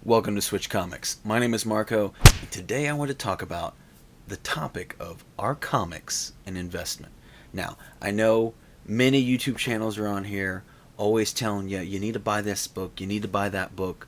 Welcome to Switch Comics. My name is Marco. And today I want to talk about the topic of are comics an investment? Now, I know many YouTube channels are on here always telling you you need to buy this book, you need to buy that book,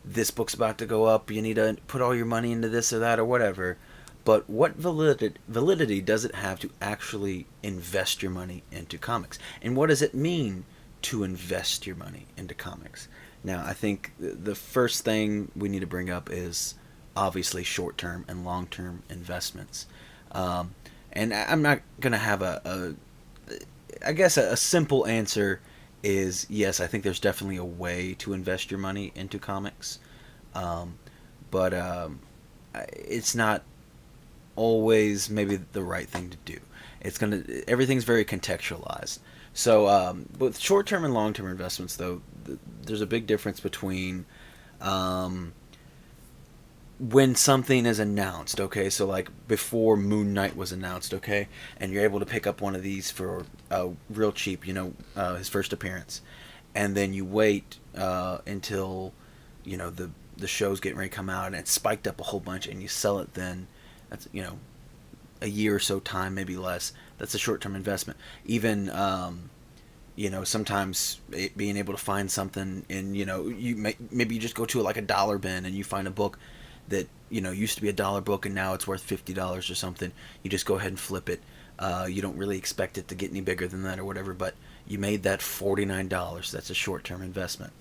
this book's about to go up, you need to put all your money into this or that or whatever. But what validity does it have to actually invest your money into comics? And what does it mean to invest your money into comics? Now, I think the first thing we need to bring up is obviously short term and long term investments. Um, and I'm not going to have I guess a simple answer is yes, I think there's definitely a way to invest your money into comics. Um, but it's not always maybe the right thing to do. Everything's very contextualized. So with short term and long term investments, though, there's a big difference between um, when something is announced. Okay, so like before Moon Knight was announced, okay, and you're able to pick up one of these for real cheap, his first appearance, and then you wait until the show's getting ready to come out and it's spiked up a whole bunch, and you sell it then. That's a year or so time, maybe less. That's a short term investment. Even sometimes being able to find something in maybe you just go to like a dollar bin and you find a book that used to be $1 book and now it's worth $50 or something. You just go ahead and flip it. You don't really expect it to get any bigger than that or whatever, but you made that $49. That's a short term investment.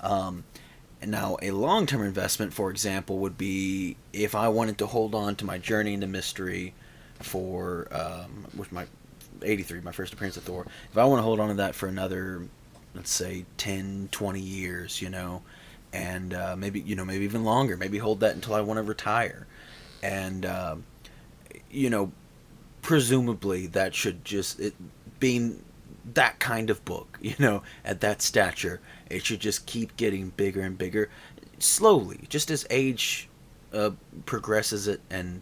And now a long term investment, for example, would be if I wanted to hold on to my Journey into Mystery for with my 83, my first appearance of Thor. If I want to hold on to that for another, let's say 10, 20 years, and maybe even longer, maybe hold that until I want to retire, and you know, presumably that should just being that kind of book, at that stature, it should just keep getting bigger and bigger, slowly, just as age progresses it and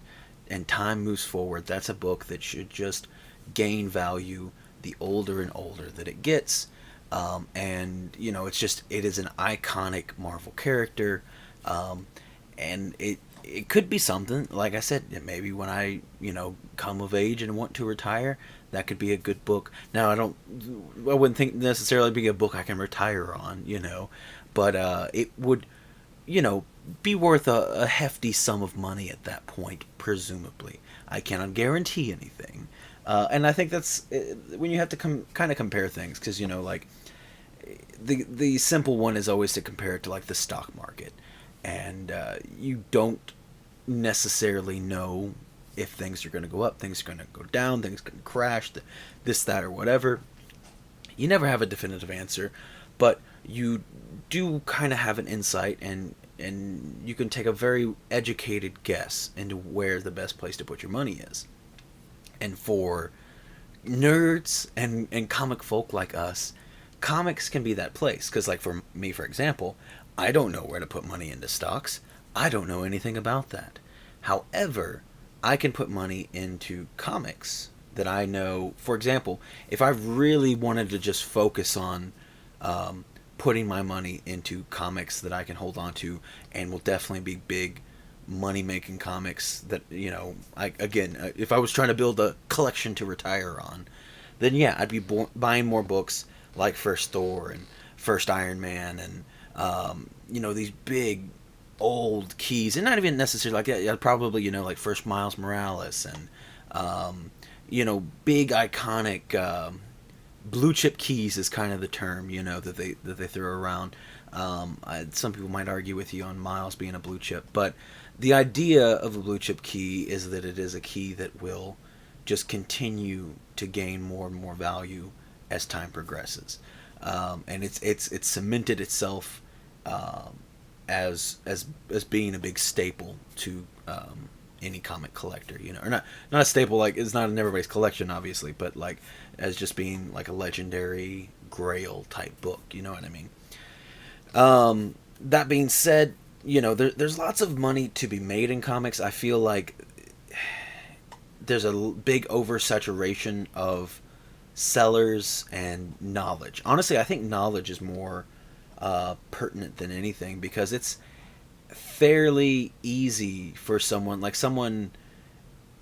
time moves forward. That's a book that should just gain value the older and older that it gets. And it is an iconic Marvel character, and it could be something like I said. Maybe when I come of age and want to retire, that could be a good book. Now I wouldn't think necessarily be a book I can retire on, but it would be worth a hefty sum of money at that point, presumably. I cannot guarantee anything. And I think that's when you have to kind of compare things, because like the simple one is always to compare it to like the stock market, and you don't necessarily know if things are going to go up, things are going to go down, things can crash, this, that, or whatever. You never have a definitive answer, but you do kind of have an insight, and you can take a very educated guess into where the best place to put your money is. And for nerds and comic folk like us, comics can be that place. Because, like, for me, for example, I don't know where to put money into stocks. I don't know anything about that. However, I can put money into comics that I know. For example, if I really wanted to just focus on putting my money into comics that I can hold on to and will definitely be big money making comics that if I was trying to build a collection to retire on, then yeah, I'd be buying more books like First Thor and First Iron Man, and these big old keys, and not even necessarily like that. I'd probably like First Miles Morales, and big iconic blue chip keys is kind of the term that they throw around. Some people might argue with you on Miles being a blue chip, but the idea of a blue chip key is that it is a key that will just continue to gain more and more value as time progresses, and it's cemented itself as being a big staple to any comic collector, or not a staple, like it's not in everybody's collection obviously, but like as just being like a legendary grail type book, you know what I mean. That being said, there's lots of money to be made in comics. I feel like there's a big oversaturation of sellers and knowledge. Honestly, I think knowledge is more pertinent than anything, because fairly easy for someone like someone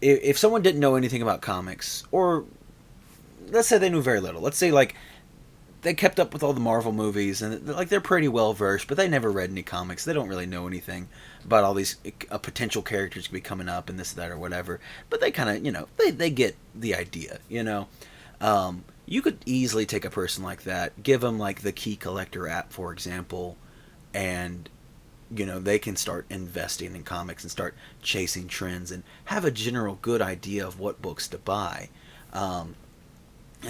if someone didn't know anything about comics, or let's say they knew very little. Let's say like they kept up with all the Marvel movies and like they're pretty well versed, but they never read any comics. They don't really know anything about all these potential characters could be coming up and this, that, or whatever. But they kind of, they get the idea. You could easily take a person like that, give them like the Key Collector app, for example, and they can start investing in comics and start chasing trends and have a general good idea of what books to buy. And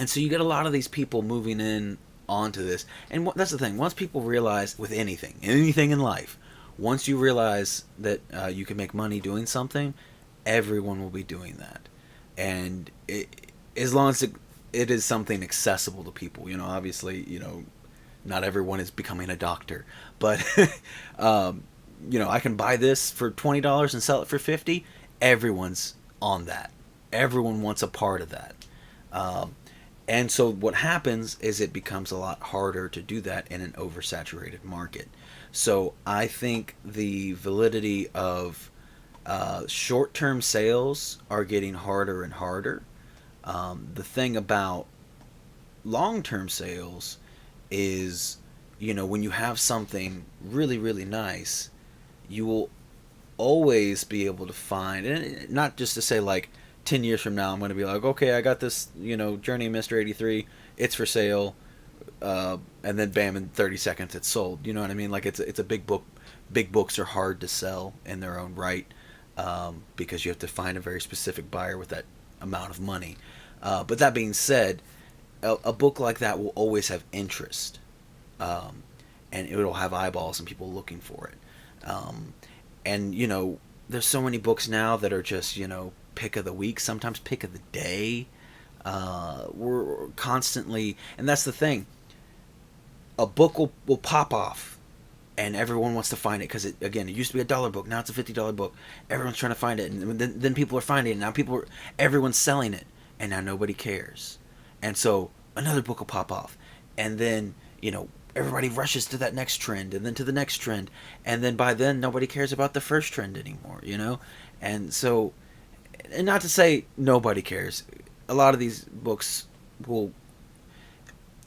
so you get a lot of these people moving in onto this. And that's the thing. Once people realize, with anything in life, once you realize that you can make money doing something, everyone will be doing that. And as long as it is something accessible to people, obviously, not everyone is becoming a doctor, but I can buy this for $20 and sell it for $50. Everyone's on that. Everyone wants a part of that. And so what happens is it becomes a lot harder to do that in an oversaturated market. So I think the validity of short-term sales are getting harder and harder. The thing about long-term sales is, when you have something really, really nice, you will always be able to find, and not just to say like 10 years from now I'm going to be like, okay, I got this, Journey of Mr. 83, it's for sale, and then bam, in 30 seconds it's sold. You know what I mean? Like it's a big book. Big books are hard to sell in their own right, because you have to find a very specific buyer with that amount of money. But that being said, a book like that will always have interest, and it will have eyeballs and people looking for it. And there's so many books now that are just pick of the week, sometimes pick of the day. We're constantly, and that's the thing. A book will pop off, and everyone wants to find it because it used to be $1 book, now it's a $50 book. Everyone's trying to find it, and then people are finding it. Now everyone's selling it, and now nobody cares. And so another book will pop off, and then everybody rushes to that next trend, and then to the next trend, and then by then nobody cares about the first trend anymore. And so, and not to say nobody cares, a lot of these books will.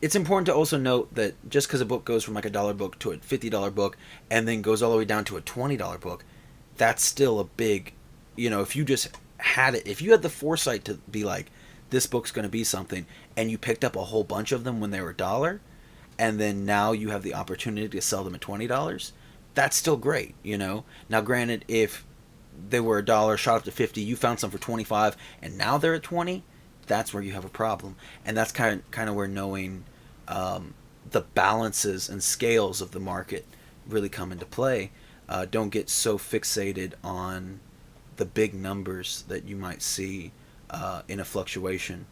It's important to also note that just because a book goes from like $1 book to a $50 book and then goes all the way down to a $20 book, that's still a big, if you just had it, if you had the foresight to be like, this book's going to be something, and you picked up a whole bunch of them when they were $1, and then now you have the opportunity to sell them at $20, that's still great, Now granted, if they were $1, shot up to 50, you found some for 25, and now they're at 20, that's where you have a problem. And that's kind of where knowing the balances and scales of the market really come into play. Don't get so fixated on the big numbers that you might see in a fluctuation.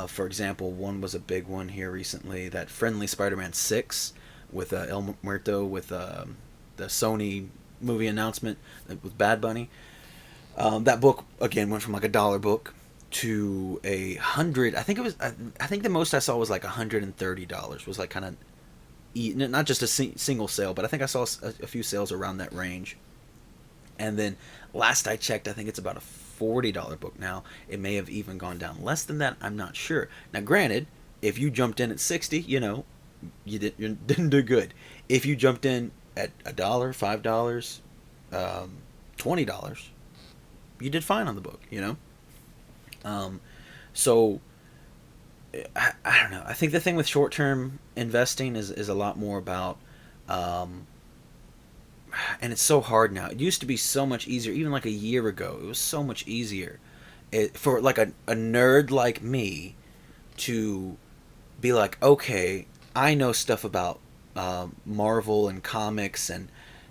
For example, one was a big one here recently, that Friendly Spider-Man 6 with El Muerto, with the Sony movie announcement with Bad Bunny. That book, again, went from like $1 book to 100. I think the most I saw was like $130. Was like kind of not just a single sale, but I think I saw a few sales around that range. And then last I checked, I think it's about a $40 book now. It may have even gone down less than that. I'm not sure. Now, granted, if you jumped in at 60, you didn't do good. If you jumped in at $1, $5, $20, you did fine on the book. So I don't know. I think the thing with short-term investing is a lot more about, and it's so hard now. It used to be so much easier, even like a year ago. It was so much easier for like a nerd like me to be like, okay, I know stuff about Marvel and comics, and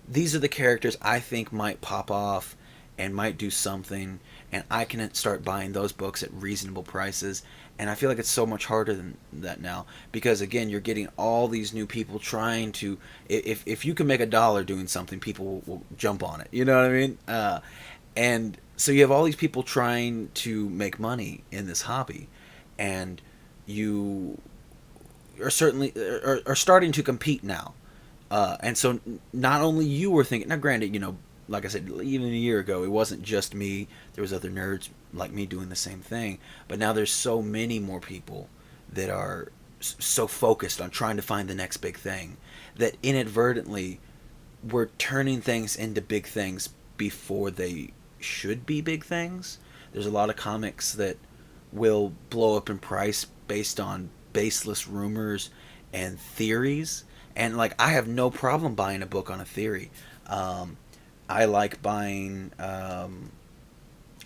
these are the characters I think might pop off and might do something, and I can start buying those books at reasonable prices. And I feel like it's so much harder than that now, because again, you're getting all these new people trying to, if you can make $1 doing something, people will jump on it. You know what I mean? And so you have all these people trying to make money in this hobby, and you are certainly are starting to compete now. And so not only you were thinking, now granted, like I said, even a year ago, it wasn't just me. There was other nerds like me doing the same thing. But now there's so many more people that are so focused on trying to find the next big thing that inadvertently we're turning things into big things before they should be big things. There's a lot of comics that will blow up in price based on baseless rumors and theories. And like, I have no problem buying a book on a theory. I like buying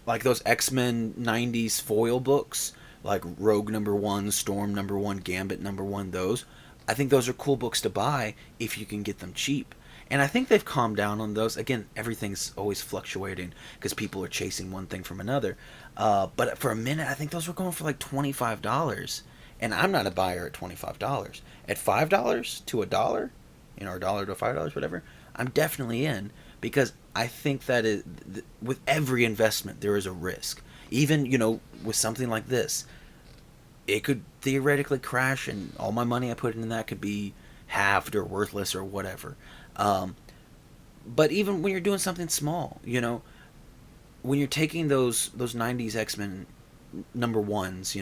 like those X-Men 90s foil books, like Rogue #1, Storm #1, Gambit #1, those. I think those are cool books to buy if you can get them cheap. And I think they've calmed down on those. Again, everything's always fluctuating because people are chasing one thing from another. But for a minute, I think those were going for like $25. And I'm not a buyer at $25. At $5 to a dollar, or a dollar to $5, whatever, I'm definitely in, because I think that with every investment there is a risk. Even with something like this, it could theoretically crash, and all my money I put in that could be halved or worthless or whatever. Um, but even when you're doing something small, when you're taking those '90s X-Men #1s,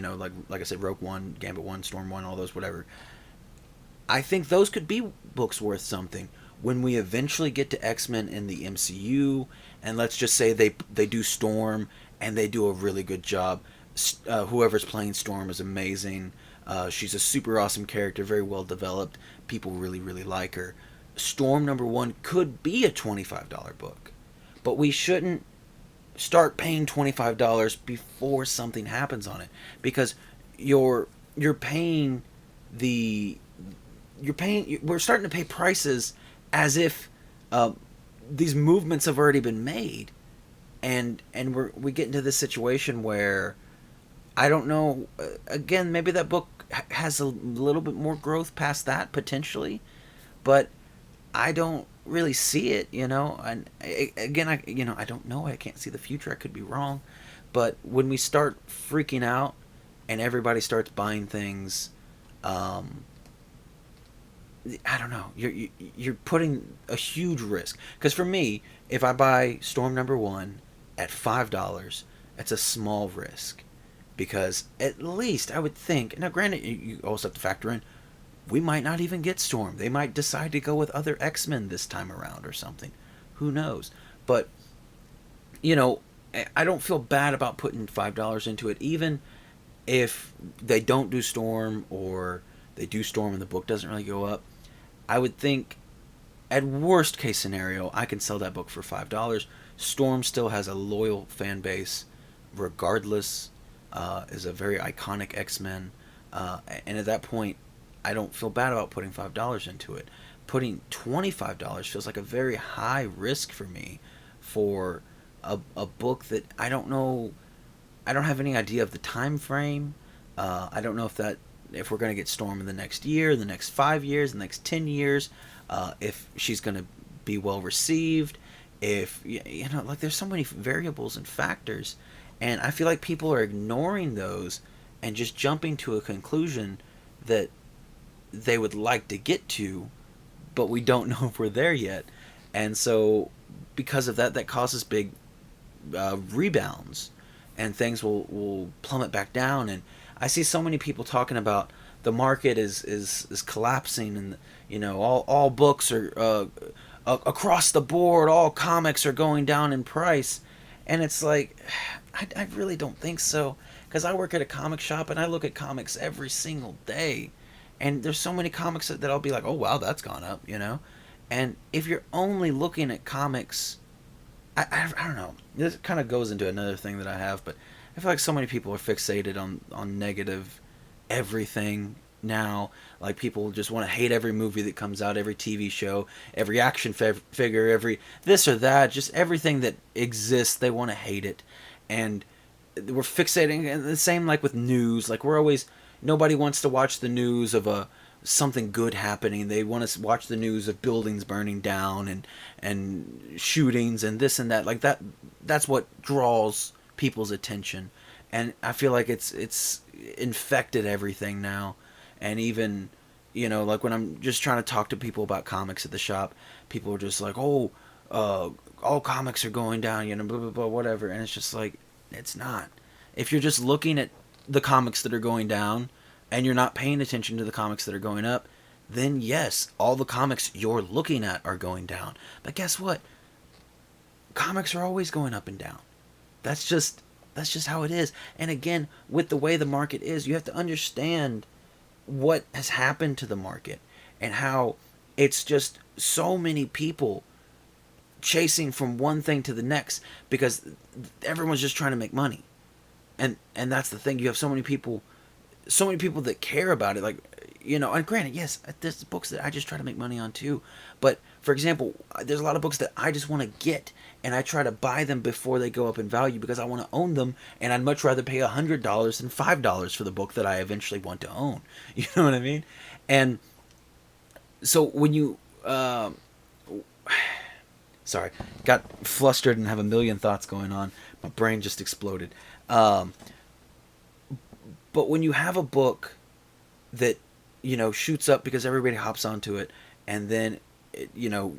like I said, Rogue One, Gambit One, Storm One, all those, whatever. I think those could be books worth something when we eventually get to X-Men in the MCU, and let's just say they do Storm and they do a really good job. Whoever's playing Storm is amazing. She's a super awesome character, very well developed. People really, really like her. Storm #1 could be a $25 book, but we shouldn't start paying $25 before something happens on it, because you're paying the we're starting to pay prices as if these movements have already been made, and we get into this situation where I don't know. Again, maybe that book has a little bit more growth past that potentially, but I don't really see it. And again, I don't know. I can't see the future. I could be wrong, but when we start freaking out and everybody starts buying things, I don't know. You're putting a huge risk. Because for me, if I buy Storm #1 at $5, it's a small risk, because at least I would think. Now, granted, you also have to factor in we might not even get Storm. They might decide to go with other X-Men this time around or something. Who knows? But I don't feel bad about putting $5 into it, even if they don't do Storm, or they do Storm and the book doesn't really go up. I would think, at worst case scenario, I can sell that book for $5. Storm still has a loyal fan base, regardless. Is a very iconic X-Men, and at that point, I don't feel bad about putting $5 into it. Putting $25 feels like a very high risk for me for a book that I don't know. I don't have any idea of the time frame. I don't know if we're going to get Storm in the next year, the next 5 years, the next 10 years, if she's going to be well received, if like, there's so many variables and factors, and I feel like people are ignoring those and just jumping to a conclusion that they would like to get to, but we don't know if we're there yet. And so because of that causes big rebounds, and things will plummet back down. And I see so many people talking about the market is collapsing, and all books are across the board, all comics are going down in price. And it's like, I really don't think so, because I work at a comic shop and I look at comics every single day, and there's so many comics that I'll be like, oh wow, that's gone up. And if you're only looking at comics, I don't know, this kind of goes into another thing that I have, but I feel like so many people are fixated on negative everything now. Like, people just want to hate every movie that comes out, every TV show, every action figure, every this or that, just everything that exists, they want to hate it. And we're fixating, and the same like with news. Like, nobody wants to watch the news of something good happening. They want to watch the news of buildings burning down and shootings and this and that. Like, that's what draws people's attention. And I feel like it's infected everything now. And even Like when I'm just trying to talk to people about comics at the shop, people are just like, oh, all comics are going down, blah, blah, blah, whatever. And it's just like, it's not. If you're just looking at the comics that are going down and you're not paying attention to the comics that are going up, then yes, all the comics you're looking at are going down. But guess what? Comics are always going up and down. That's just how it is. And again, with the way the market is, you have to understand what has happened to the market and how it's just so many people chasing from one thing to the next because everyone's just trying to make money. And that's the thing. You have so many people that care about it, like, and granted, yes, there's books that I just try to make money on too. But for example, there's a lot of books that I just want to get, and I try to buy them before they go up in value because I want to own them, and I'd much rather pay $100 than $5 for the book that I eventually want to own. You know what I mean? And so when you, sorry, got flustered and have a million thoughts going on. My brain just exploded. But when you have a book that shoots up because everybody hops onto it, and then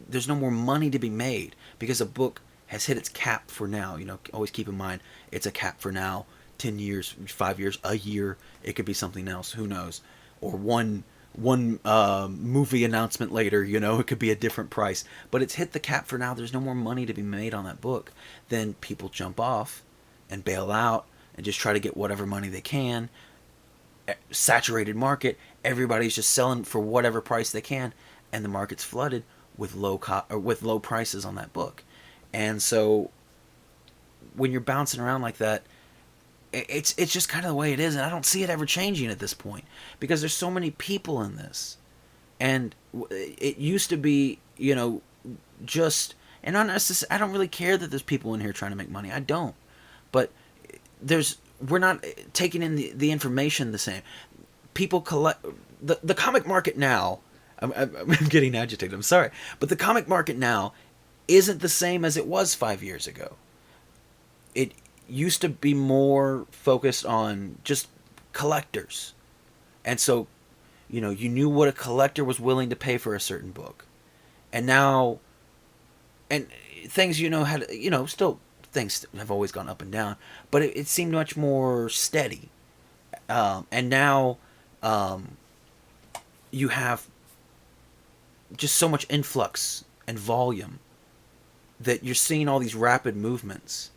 there's no more money to be made because a book has hit its cap for now. Always keep in mind it's a cap for now. 10 years, 5 years, a year, it could be something else. Who knows? Or one movie announcement later, it could be a different price. But it's hit the cap for now. There's no more money to be made on that book. Then people jump off and bail out and just try to get whatever money they can. Saturated market, everybody's just selling for whatever price they can, and the market's flooded with low prices on that book. And so when you're bouncing around like that, it's just kind of the way it is, and I don't see it ever changing at this point because there's so many people in this. And it used to be, just, and I don't really care that there's people in here trying to make money. I don't. But we're not taking in the information the same. People collect the comic market now. I'm getting agitated. I'm sorry, but the comic market now isn't the same as it was 5 years ago. It used to be more focused on just collectors, and so you knew what a collector was willing to pay for a certain book, and now, and things had still. Things have always gone up and down, but it seemed much more steady. And now you have just so much influx and volume that you're seeing all these rapid movements.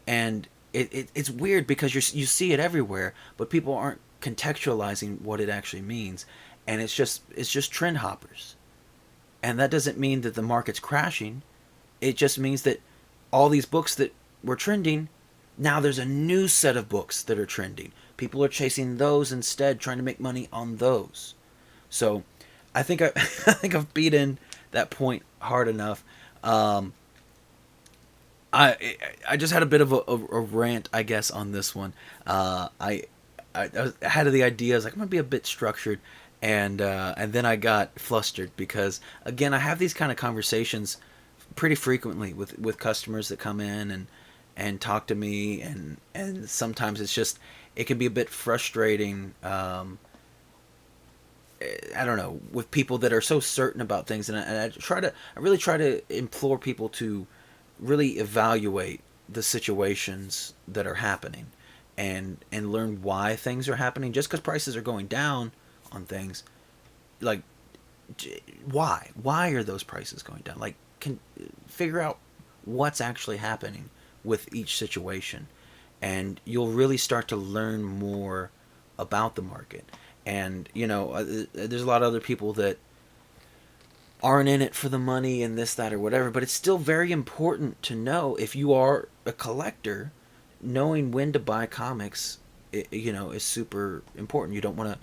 And it's weird because you see it everywhere, but people aren't contextualizing what it actually means. And it's just trend hoppers. And that doesn't mean that the market's crashing. It just means that all these books that were trending, now there's a new set of books that are trending. People are chasing those instead, trying to make money on those. So, I think I think I've beat in that point hard enough. I just had a bit of a rant, I guess, on this one. I had the idea, I was like, I'm gonna be a bit structured, and then I got flustered because again, I have these kind of conversations pretty frequently with customers that come in and talk to me, and sometimes it can be a bit frustrating. I don't know, with people that are so certain about things, and I really try to implore people to really evaluate the situations that are happening and learn why things are happening. Just because prices are going down on things, like, why are those prices going down? Like, can figure out what's actually happening with each situation, and you'll really start to learn more about the market. And there's a lot of other people that aren't in it for the money and this, that, or whatever, but it's still very important to know, if you are a collector, knowing when to buy comics is super important. You don't want to,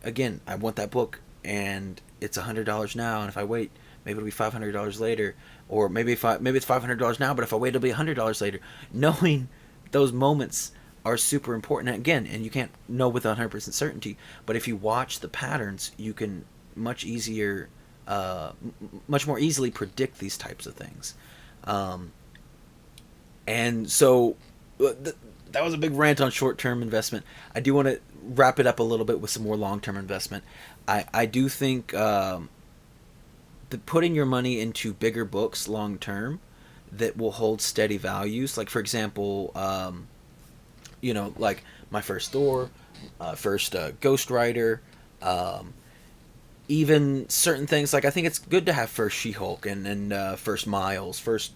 again, I want that book and it's $100 now, and if I wait, maybe it'll be $500 later, or maybe it's $500 now, but if I wait, it'll be $100 later. Knowing those moments are super important. And again, and you can't know with 100% certainty, but if you watch the patterns, you can much more easily predict these types of things. And so that was a big rant on short-term investment. I do want to wrap it up a little bit with some more long-term investment. I do think putting your money into bigger books long term that will hold steady values. Like for example, like my first Thor, first Ghost Rider, um, even certain things. Like I think it's good to have first She Hulk and first Miles, first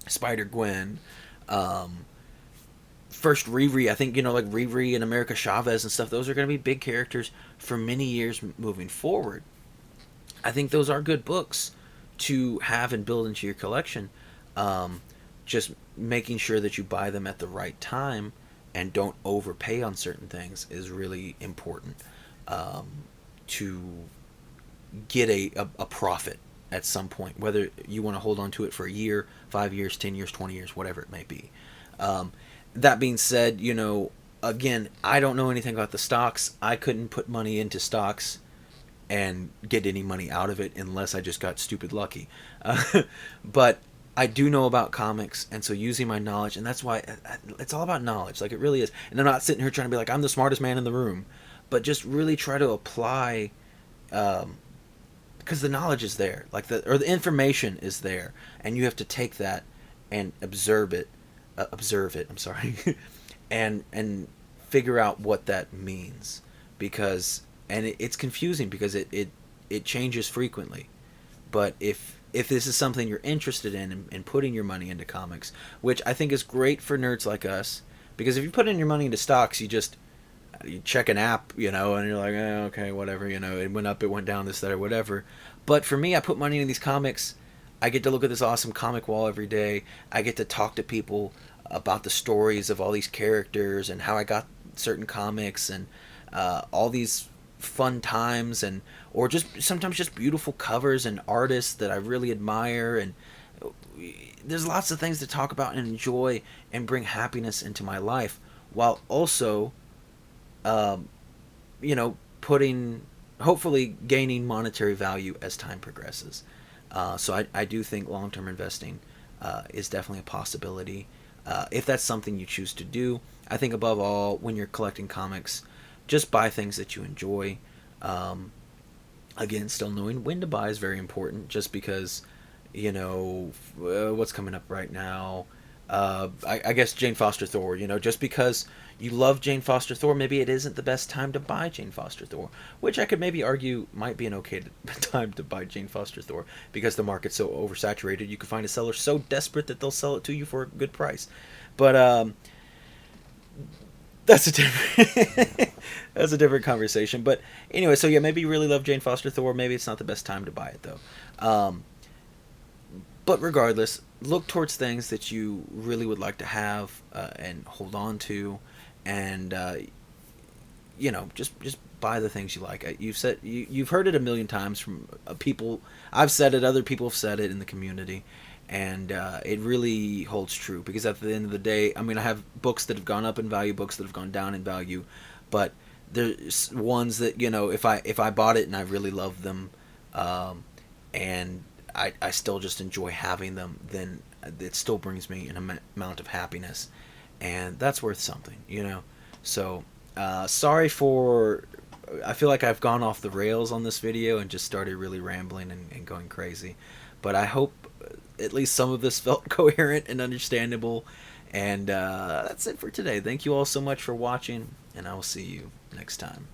Spider Gwen, um, first Riri. I think like Riri and America Chavez and stuff. Those are going to be big characters for many years moving forward. I think those are good books to have and build into your collection. Um, just making sure that you buy them at the right time and don't overpay on certain things is really important, um, to get a profit at some point, whether you want to hold on to it for a year, 5 years, 10 years, 20 years, whatever it may be. Um, that being said, again, I don't know anything about the stocks. I couldn't put money into stocks and get any money out of it unless I just got stupid lucky. But I do know about comics, and so using my knowledge, and that's why it's all about knowledge. Like it really is. And I'm not sitting here trying to be like I'm the smartest man in the room, but just really try to apply, because the knowledge is there, like the information is there, and you have to take that and observe it. I'm sorry, and figure out what that means, because it's confusing because it changes frequently. But if this is something you're interested in putting your money into comics, which I think is great for nerds like us, because if you put in your money into stocks, you check an app, and you're like, okay, whatever, it went up, it went down, this, that, or whatever. But for me, I put money into these comics. I get to look at this awesome comic wall every day. I get to talk to people about the stories of all these characters and how I got certain comics, and all these fun times, and or just sometimes just beautiful covers and artists that I really admire, and there's lots of things to talk about and enjoy and bring happiness into my life, while also um, putting, hopefully gaining monetary value as time progresses. So I do think long-term investing is definitely a possibility, if that's something you choose to do. I think above all, when you're collecting comics, just buy things that you enjoy. Again, still knowing when to buy is very important, just because, what's coming up right now. I guess Jane Foster Thor, just because you love Jane Foster Thor, maybe it isn't the best time to buy Jane Foster Thor, which I could maybe argue might be an okay time to buy Jane Foster Thor, because the market's so oversaturated. You can find a seller so desperate that they'll sell it to you for a good price. But that's a different that's a different conversation. But anyway, so yeah, maybe you really love Jane Foster Thor. Maybe it's not the best time to buy it though. But regardless, look towards things that you really would like to have, and hold on to, and just buy the things you like. You've heard it a million times from people. I've said it. Other people have said it in the community, and it really holds true, because at the end of the day, I mean, I have books that have gone up in value, books that have gone down in value, but there's ones that if I bought it and I really love them, and I still just enjoy having them, then it still brings me an amount of happiness, and that's worth something, So, sorry for. I feel like I've gone off the rails on this video and just started really rambling and going crazy, but I hope at least some of this felt coherent and understandable. And that's it for today. Thank you all so much for watching, and I will see you next time.